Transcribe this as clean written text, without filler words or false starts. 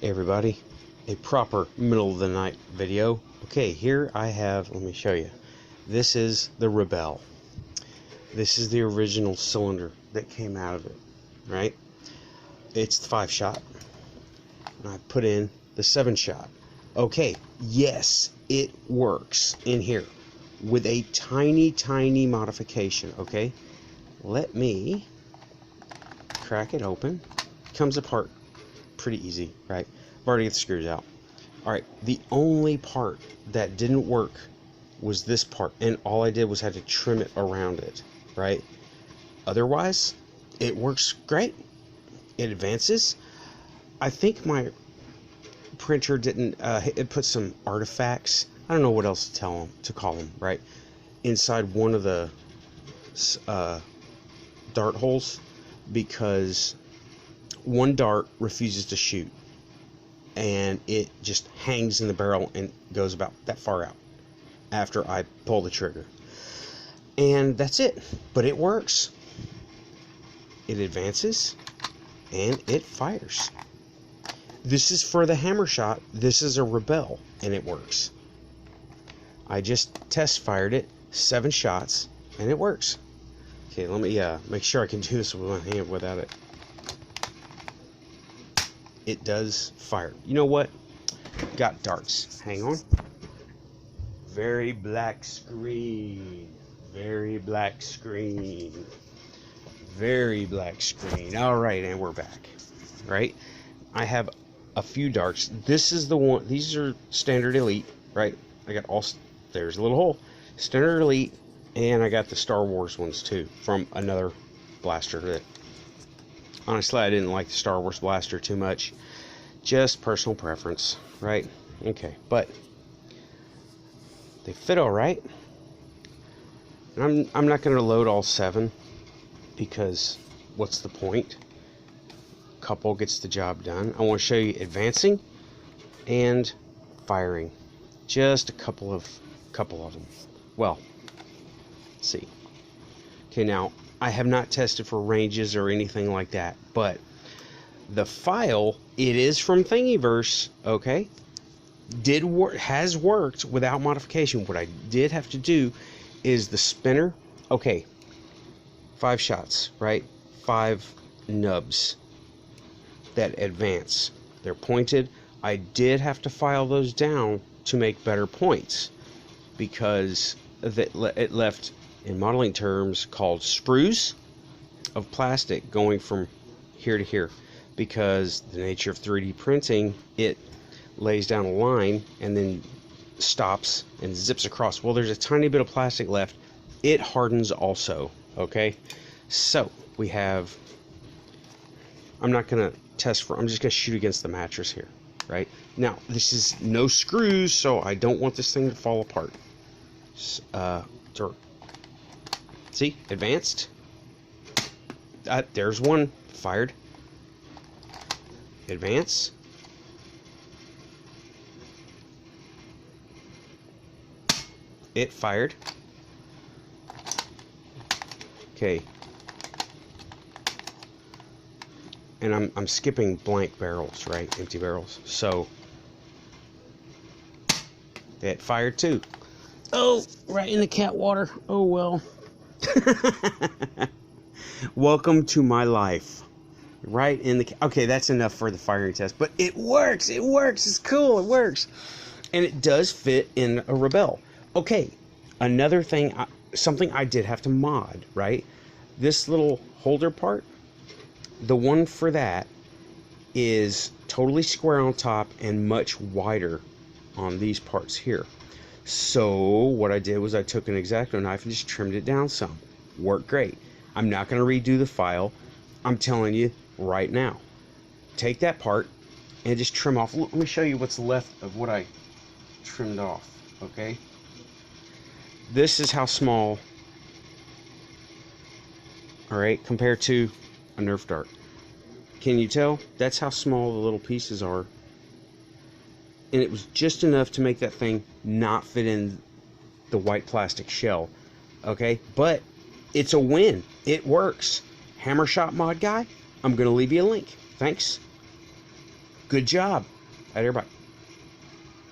Hey everybody, a proper middle of the night video. Okay, here I have, let me show you. This is the Rebelle. This is the original cylinder that came out of it, right? It's the 5-shot. And I put in the 7-shot. Okay, yes, it works in here with a tiny modification, okay? Let me crack it open. It comes apart pretty easy, right? I've already got the screws out. Alright, the only part that didn't work was this part, and all I did was had to trim it around it, right? Otherwise, it works great. It advances. I think my printer didn't, it put some artifacts, I don't know what else to call them, right? Inside one of the dart holes, because one dart refuses to shoot and it just hangs in the barrel and goes about that far out after I pull the trigger, and that's it. But it works. It advances and it fires. This is for the hammer shot. This is a Rebelle and it works. I just test fired it 7 shots and it works. Okay, let me make sure I can do this with my hand without it. It does fire. You know what? Got darts. Hang on. Very black screen. Very black screen. Very black screen. Alright, and we're back. Right? I have a few darts. This is the one. These are standard elite. Right? I got all. There's a little hole. Standard elite. And I got the Star Wars ones too. From another blaster that. Honestly, I didn't like the Star Wars blaster too much. Just personal preference, right? Okay, but they fit all right. And I'm not going to load all 7 because what's the point? A couple gets the job done. I want to show you advancing and firing. Just a couple of them. Well, let's see. Okay, now I have not tested for ranges or anything like that, but the file, it is from Thingiverse, okay? Has worked without modification. What I did have to do is the spinner. Okay, 5 shots, right? 5 nubs that advance. They're pointed. I did have to file those down to make better points because it left, in modeling terms, called sprues of plastic going from here to here, because the nature of 3D printing, it lays down a line and then stops and zips across. Well, there's a tiny bit of plastic left. It hardens also, okay? So we have, I'm not gonna test for, I'm just gonna shoot against the mattress here, right? Now, this is no screws, so I don't want this thing to fall apart. See, advanced. There's one fired. Advance. It fired. Okay. And I'm skipping blank barrels, right? Empty barrels. So it fired too. Oh, right in the cat water. Oh well. Welcome to my life. Right in the... Okay, that's enough for the firing test. But it works. It works. It's cool. It works. And it does fit in a Rebelle. Okay, another thing, something I did have to mod, right? This little holder part, the one for that is totally square on top and much wider on these parts here. So what I did was I took an X-Acto knife and just trimmed it down some. Worked great. I'm not going to redo the file. I'm telling you right now. Take that part and just trim off. Let me show you what's left of what I trimmed off, okay? This is how small, alright, compared to a Nerf dart. Can you tell? That's how small the little pieces are. And it was just enough to make that thing not fit in the white plastic shell, okay? But it's a win. It works. Hammer Shot Mod Guy, I'm going to leave you a link. Thanks. Good job. All right, everybody.